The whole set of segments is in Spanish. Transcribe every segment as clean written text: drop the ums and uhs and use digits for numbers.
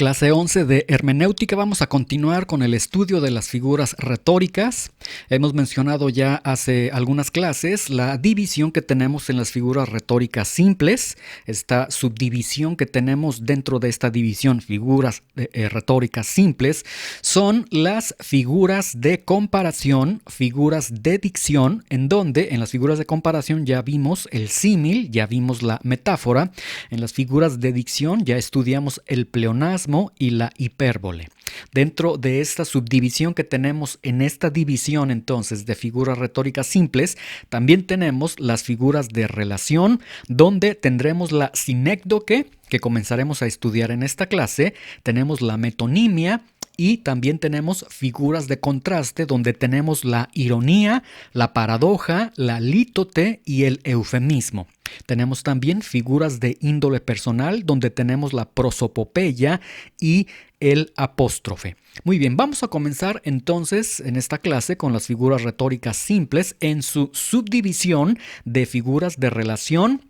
Clase 11 de hermenéutica. Vamos a continuar con el estudio de las figuras retóricas. Hemos mencionado ya hace algunas clases la división que tenemos en las figuras retóricas simples, esta subdivisión que tenemos dentro de esta división, figuras retóricas simples, son las figuras de comparación, figuras de dicción, en donde en las figuras de comparación ya vimos el símil, ya vimos la metáfora. En las figuras de dicción ya estudiamos el pleonasmo y la hipérbole. Dentro de esta subdivisión que tenemos en esta división entonces de figuras retóricas simples, también tenemos las figuras de relación, donde tendremos la sinécdoque, que comenzaremos a estudiar en esta clase, tenemos la metonimia, y también tenemos figuras de contraste donde tenemos la ironía, la paradoja, la lítote y el eufemismo. Tenemos también figuras de índole personal donde tenemos la prosopopeya y el apóstrofe. Muy bien, vamos a comenzar entonces en esta clase con las figuras retóricas simples en su subdivisión de figuras de relación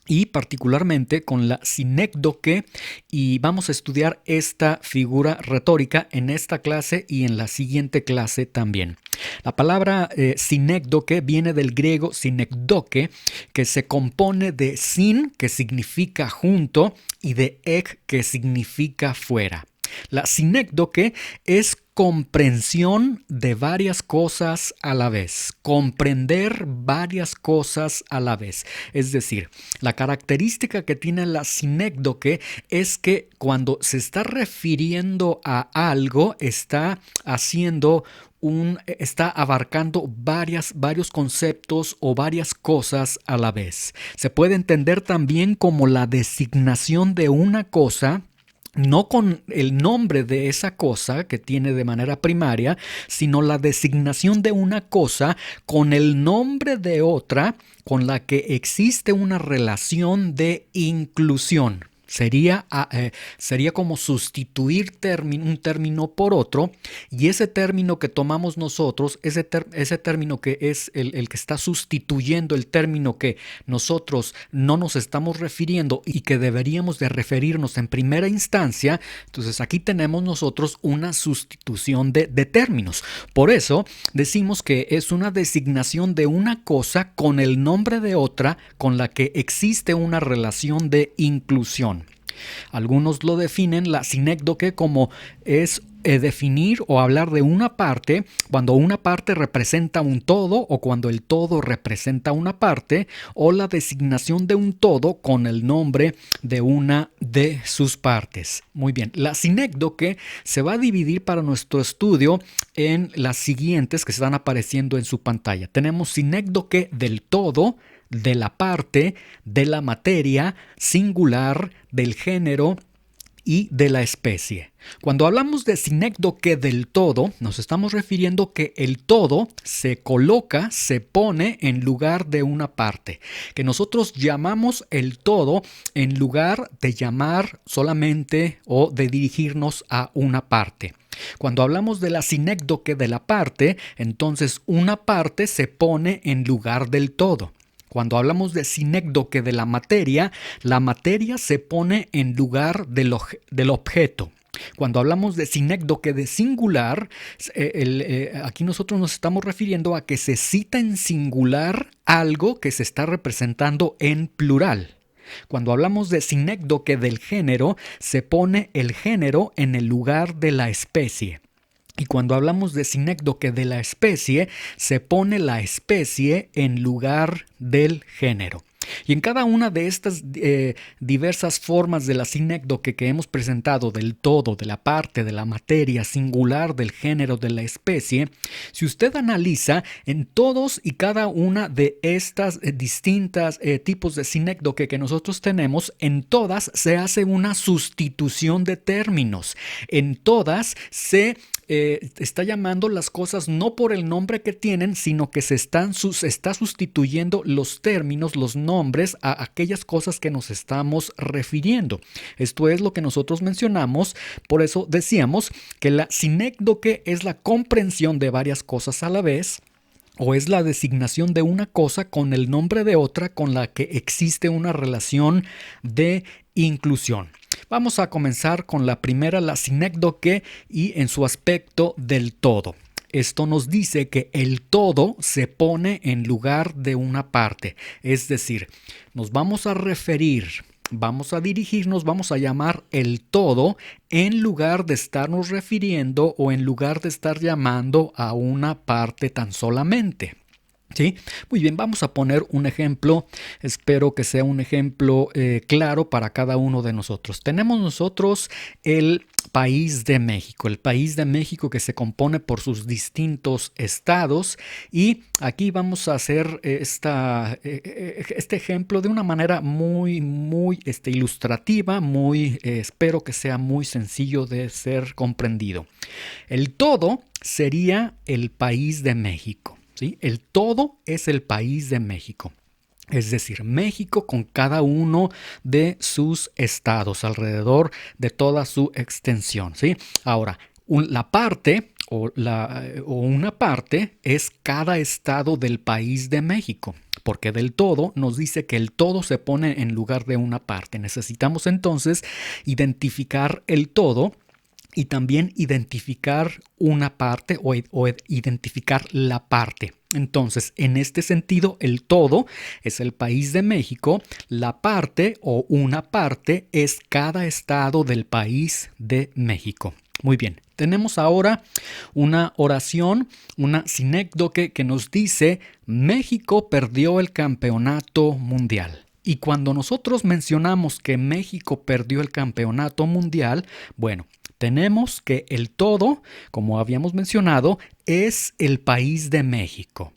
y particularmente con la sinécdoque, y vamos a estudiar esta figura retórica en esta clase y en la siguiente clase también. La palabra sinécdoque viene del griego sinekdoke, que se compone de sin, que significa junto, y de ek, que significa fuera. La sinécdoque es comprensión de varias cosas a la vez, comprender varias cosas a la vez. Es decir, la característica que tiene la sinécdoque es que cuando se está refiriendo a algo, está abarcando varios conceptos o varias cosas a la vez. Se puede entender también como la designación de una cosa, no con el nombre de esa cosa que tiene de manera primaria, sino la designación de una cosa con el nombre de otra con la que existe una relación de inclusión. Sería como sustituir un término por otro, y ese término que tomamos nosotros, ese término que es el que está sustituyendo el término que nosotros no nos estamos refiriendo y que deberíamos de referirnos en primera instancia, entonces aquí tenemos nosotros una sustitución de términos. Por eso decimos que es una designación de una cosa con el nombre de otra con la que existe una relación de inclusión. Algunos lo definen la sinécdoque como es definir o hablar de una parte cuando una parte representa un todo o cuando el todo representa una parte, o la designación de un todo con el nombre de una de sus partes. Muy bien, la sinécdoque se va a dividir para nuestro estudio en las siguientes que están apareciendo en su pantalla. Tenemos sinécdoque del todo, de la parte, de la materia, singular, del género y de la especie. Cuando hablamos de sinécdoque del todo, nos estamos refiriendo que el todo se coloca, se pone en lugar de una parte, que nosotros llamamos el todo en lugar de llamar solamente o de dirigirnos a una parte. Cuando hablamos de la sinécdoque de la parte, entonces una parte se pone en lugar del todo. Cuando hablamos de sinécdoque de la materia se pone en lugar del objeto. Cuando hablamos de sinécdoque de singular, aquí nosotros nos estamos refiriendo a que se cita en singular algo que se está representando en plural. Cuando hablamos de sinécdoque del género, se pone el género en el lugar de la especie. Y cuando hablamos de sinécdoque de la especie, se pone la especie en lugar del género. Y en cada una de estas diversas formas de la sinécdoque que hemos presentado, del todo, de la parte, de la materia, singular, del género, de la especie, si usted analiza en todos y cada una de estas distintas tipos de sinécdoque que nosotros tenemos, en todas se hace una sustitución de términos. En todas se está llamando las cosas no por el nombre que tienen, sino que se está sustituyendo los términos, los nombres a aquellas cosas que nos estamos refiriendo. Esto es lo que nosotros mencionamos, por eso decíamos que la sinécdoque es la comprensión de varias cosas a la vez, o es la designación de una cosa con el nombre de otra con la que existe una relación de inclusión. Vamos a comenzar con la primera, la sinécdoque, y en su aspecto del todo. Esto nos dice que el todo se pone en lugar de una parte. Es decir, nos vamos a referir, vamos a dirigirnos, vamos a llamar el todo en lugar de estarnos refiriendo o en lugar de estar llamando a una parte tan solamente. ¿Sí? Muy bien, vamos a poner un ejemplo. Espero que sea un ejemplo claro para cada uno de nosotros. Tenemos nosotros el país de México, el país de México que se compone por sus distintos estados, y aquí vamos a hacer este ejemplo de una manera muy ilustrativa, espero que sea muy sencillo de ser comprendido. El todo sería el país de México. ¿Sí? El todo es el país de México. Es decir, México con cada uno de sus estados alrededor de toda su extensión. ¿Sí? Ahora, la parte o una parte es cada estado del país de México. Porque del todo nos dice que el todo se pone en lugar de una parte. Necesitamos entonces identificar el todo y también identificar una parte o identificar la parte. Entonces, en este sentido, el todo es el país de México, la parte o una parte es cada estado del país de México. Muy bien, tenemos ahora una oración, una sinécdoque que nos dice: México perdió el campeonato mundial. Y cuando nosotros mencionamos que México perdió el campeonato mundial, bueno, tenemos que el todo, como habíamos mencionado, es el país de México.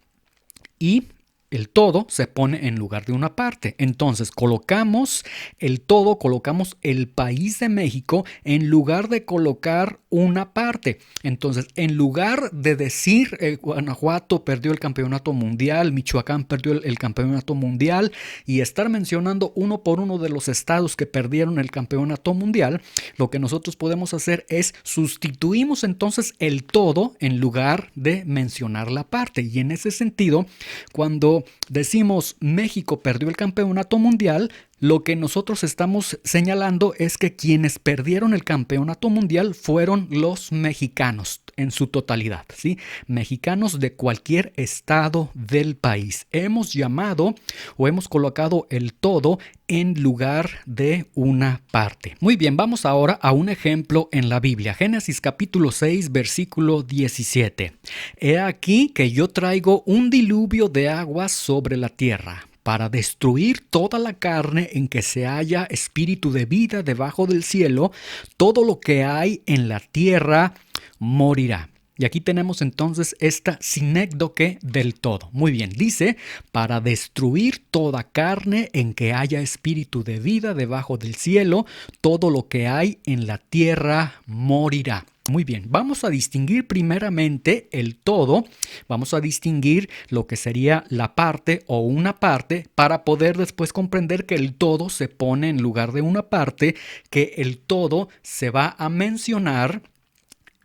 Y el todo se pone en lugar de una parte. Entonces colocamos el todo, colocamos el país de México en lugar de colocar una parte. Entonces, en lugar de decir Guanajuato perdió el campeonato mundial, Michoacán perdió el campeonato mundial, y estar mencionando uno por uno de los estados que perdieron el campeonato mundial, lo que nosotros podemos hacer es sustituimos entonces el todo en lugar de mencionar la parte. Y en ese sentido, cuando decimos México perdió el campeonato mundial, lo que nosotros estamos señalando es que quienes perdieron el campeonato mundial fueron los mexicanos en su totalidad, ¿sí? Mexicanos de cualquier estado del país. Hemos llamado o hemos colocado el todo en lugar de una parte. Muy bien, vamos ahora a un ejemplo en la Biblia. Génesis capítulo 6, versículo 17. He aquí que yo traigo un diluvio de aguas sobre la tierra, para destruir toda la carne en que se halla espíritu de vida debajo del cielo. Todo lo que hay en la tierra morirá. Y aquí tenemos entonces esta sinécdoque del todo. Muy bien, dice, para destruir toda carne en que haya espíritu de vida debajo del cielo, todo lo que hay en la tierra morirá. Muy bien, vamos a distinguir primeramente el todo, vamos a distinguir lo que sería la parte o una parte para poder después comprender que el todo se pone en lugar de una parte, que el todo se va a mencionar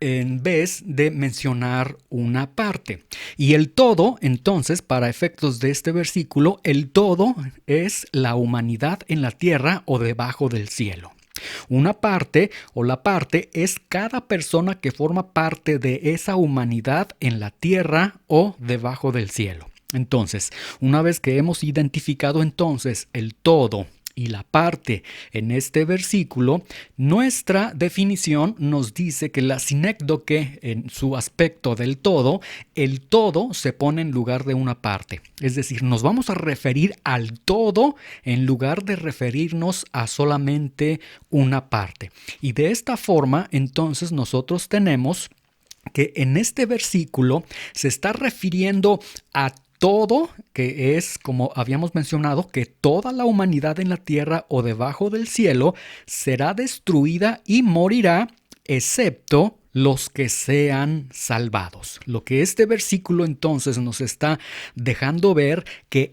en vez de mencionar una parte. Y el todo, entonces, para efectos de este versículo, el todo es la humanidad en la tierra o debajo del cielo. Una parte o la parte es cada persona que forma parte de esa humanidad en la tierra o debajo del cielo. Entonces, una vez que hemos identificado entonces el todo y la parte en este versículo, nuestra definición nos dice que la sinécdoque en su aspecto del todo, el todo se pone en lugar de una parte. Es decir, nos vamos a referir al todo en lugar de referirnos a solamente una parte. Y de esta forma, entonces, nosotros tenemos que en este versículo se está refiriendo a todo, que es, como habíamos mencionado, que toda la humanidad en la tierra o debajo del cielo será destruida y morirá, excepto los que sean salvados. Lo que este versículo entonces nos está dejando ver que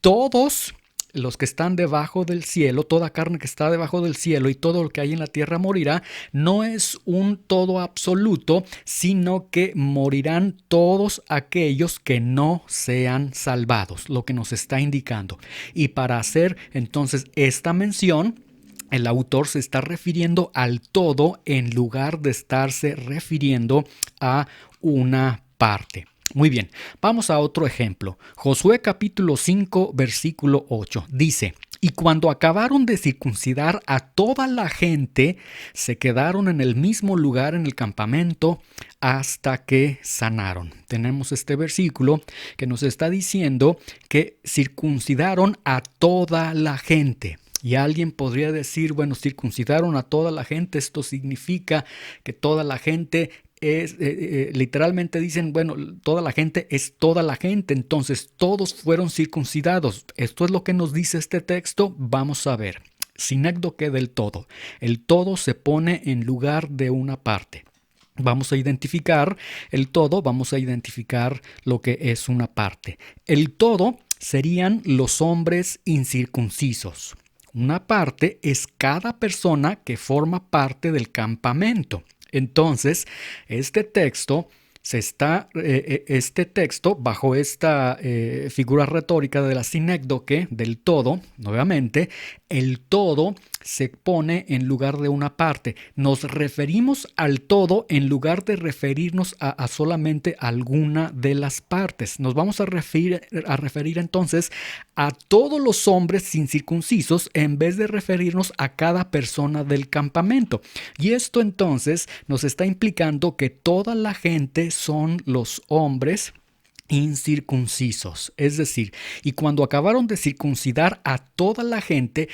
todos los que están debajo del cielo, toda carne que está debajo del cielo y todo lo que hay en la tierra morirá, no es un todo absoluto, sino que morirán todos aquellos que no sean salvados, lo que nos está indicando. Y para hacer entonces esta mención, el autor se está refiriendo al todo en lugar de estarse refiriendo a una parte. Muy bien, vamos a otro ejemplo. Josué capítulo 5, versículo 8 dice: y cuando acabaron de circuncidar a toda la gente, se quedaron en el mismo lugar en el campamento hasta que sanaron. Tenemos este versículo que nos está diciendo que circuncidaron a toda la gente. Y alguien podría decir, bueno, circuncidaron a toda la gente, esto significa que toda la gente literalmente dicen, bueno, toda la gente es toda la gente, entonces todos fueron circuncidados. Esto es lo que nos dice este texto. Vamos a ver. Sinécdoque del todo. El todo se pone en lugar de una parte. Vamos a identificar el todo, vamos a identificar lo que es una parte. El todo serían los hombres incircuncisos. Una parte es cada persona que forma parte del campamento. Entonces, este texto bajo esta figura retórica de la sinécdoque, del todo, nuevamente, el todo se pone en lugar de una parte. Nos referimos al todo en lugar de referirnos a solamente alguna de las partes. Nos vamos a referir entonces a todos los hombres incircuncisos en vez de referirnos a cada persona del campamento. Y esto entonces nos está implicando que toda la gente son los hombres incircuncisos, es decir, y cuando acabaron de circuncidar a toda la gente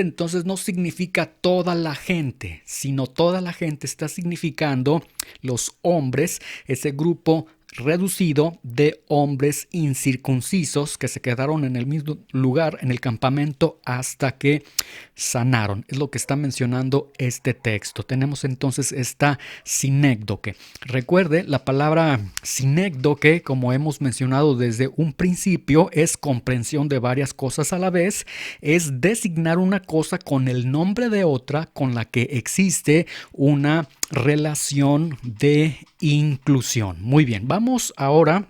entonces no significa toda la gente, sino toda la gente está significando los hombres, ese grupo reducido de hombres incircuncisos que se quedaron en el mismo lugar en el campamento hasta que sanaron. Es lo que está mencionando este texto. Tenemos entonces esta sinécdoque. Recuerde, la palabra sinécdoque, como hemos mencionado desde un principio, es comprensión de varias cosas a la vez, es designar una cosa con el nombre de otra con la que existe una relación de inclusión. Muy bien, vamos ahora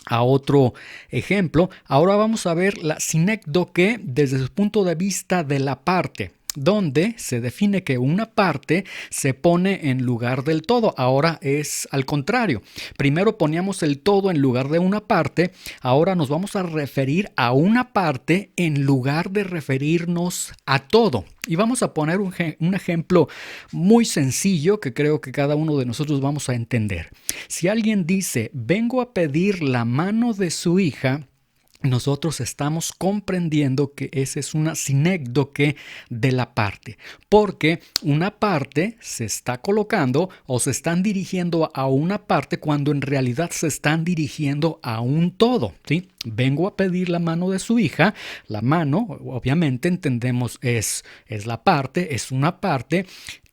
a otro ejemplo. Ahora vamos a ver la sinécdoque desde el punto de vista de la parte, donde se define que una parte se pone en lugar del todo. Ahora es al contrario. Primero poníamos el todo en lugar de una parte. Ahora nos vamos a referir a una parte en lugar de referirnos a todo. Y vamos a poner un ejemplo muy sencillo que creo que cada uno de nosotros vamos a entender. Si alguien dice, vengo a pedir la mano de su hija, nosotros estamos comprendiendo que esa es una sinécdoque de la parte, porque una parte se está colocando o se están dirigiendo a una parte cuando en realidad se están dirigiendo a un todo, ¿sí? Vengo a pedir la mano de su hija. La mano, obviamente entendemos, es la parte, es una parte.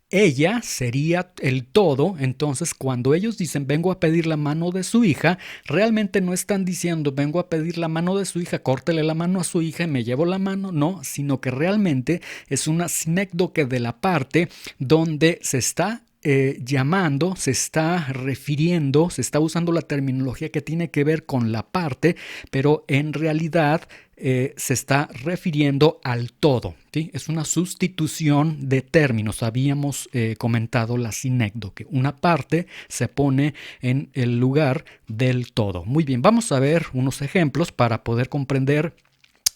Ella sería el todo. Entonces, cuando ellos dicen vengo a pedir la mano de su hija, realmente no están diciendo vengo a pedir la mano de su hija, córtele la mano a su hija y me llevo la mano, no, sino que realmente es una sinécdoque de la parte donde se está llamando, se está refiriendo, se está usando la terminología que tiene que ver con la parte, pero en realidad se está refiriendo al todo, ¿sí? Es una sustitución de términos. Habíamos comentado la sinécdoque. Una parte se pone en el lugar del todo. Muy bien, vamos a ver unos ejemplos para poder comprender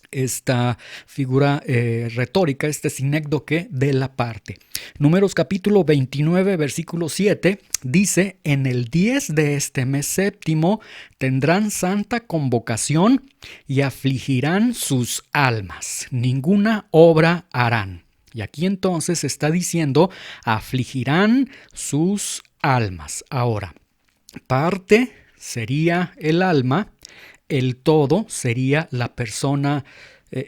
esta figura retórica, este sinécdoque de la parte. Números capítulo 29, versículo 7, dice: en el 10 de este mes séptimo tendrán santa convocación y afligirán sus almas. Ninguna obra harán. Y aquí entonces está diciendo, afligirán sus almas. Ahora, parte sería el alma. El todo sería la persona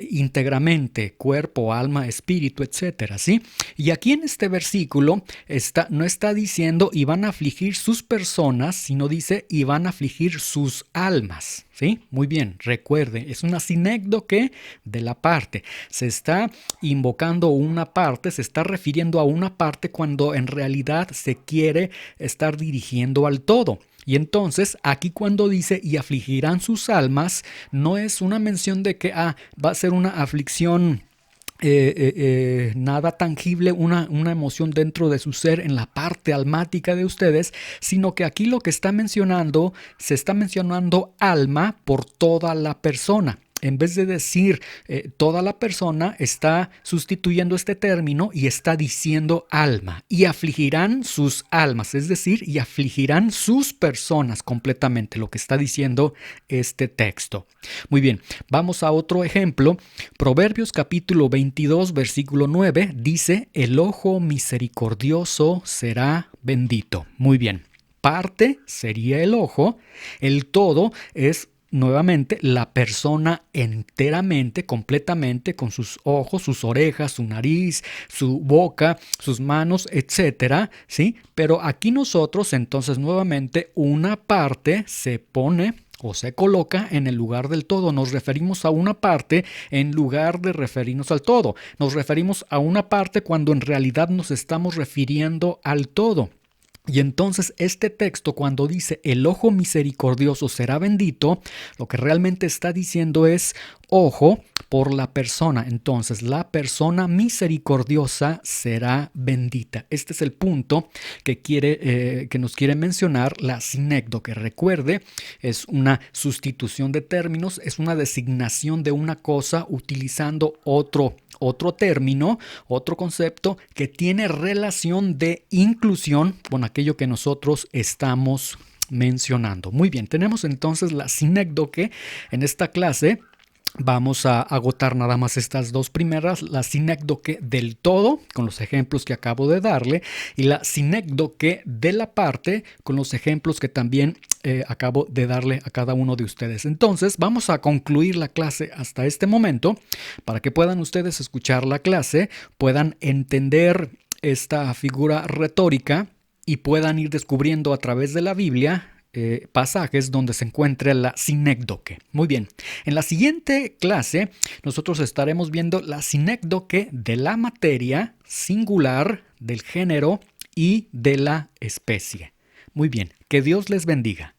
íntegramente, cuerpo, alma, espíritu, etcétera, ¿sí? Y aquí en este versículo no está diciendo y van a afligir sus personas, sino dice y van a afligir sus almas, ¿sí? Muy bien, recuerde, es una sinécdoque de la parte. Se está invocando una parte, se está refiriendo a una parte cuando en realidad se quiere estar dirigiendo al todo. Y entonces aquí cuando dice y afligirán sus almas, no es una mención de que va a ser una aflicción nada tangible, una emoción dentro de su ser en la parte almática de ustedes, sino que aquí lo que está mencionando, se está mencionando alma por toda la persona. En vez de decir toda la persona, está sustituyendo este término y está diciendo alma. Y afligirán sus almas, es decir, y afligirán sus personas completamente, lo que está diciendo este texto. Muy bien, vamos a otro ejemplo. Proverbios capítulo 22, versículo 9 dice, el ojo misericordioso será bendito. Muy bien, parte sería el ojo, el todo es nuevamente la persona enteramente, completamente, con sus ojos, sus orejas, su nariz, su boca, sus manos, etcétera, ¿sí? Pero aquí nosotros, entonces, nuevamente, una parte se pone o se coloca en el lugar del todo. Nos referimos a una parte en lugar de referirnos al todo. Nos referimos a una parte cuando en realidad nos estamos refiriendo al todo. Y entonces este texto, cuando dice el ojo misericordioso será bendito, lo que realmente está diciendo es ojo por la persona. Entonces la persona misericordiosa será bendita. Este es el punto que nos quiere mencionar la sinécdoque. Recuerde, es una sustitución de términos, es una designación de una cosa utilizando otro término, otro concepto que tiene relación de inclusión con aquello que nosotros estamos mencionando. Muy bien, tenemos entonces la sinécdoque en esta clase. Vamos a agotar nada más estas dos primeras, la sinécdoque del todo, con los ejemplos que acabo de darle, y la sinécdoque de la parte, con los ejemplos que también acabo de darle a cada uno de ustedes. Entonces, vamos a concluir la clase hasta este momento, para que puedan ustedes escuchar la clase, puedan entender esta figura retórica y puedan ir descubriendo a través de la Biblia pasajes donde se encuentra la sinécdoque. Muy bien, en la siguiente clase nosotros estaremos viendo la sinécdoque de la materia singular, del género y de la especie. Muy bien, que Dios les bendiga.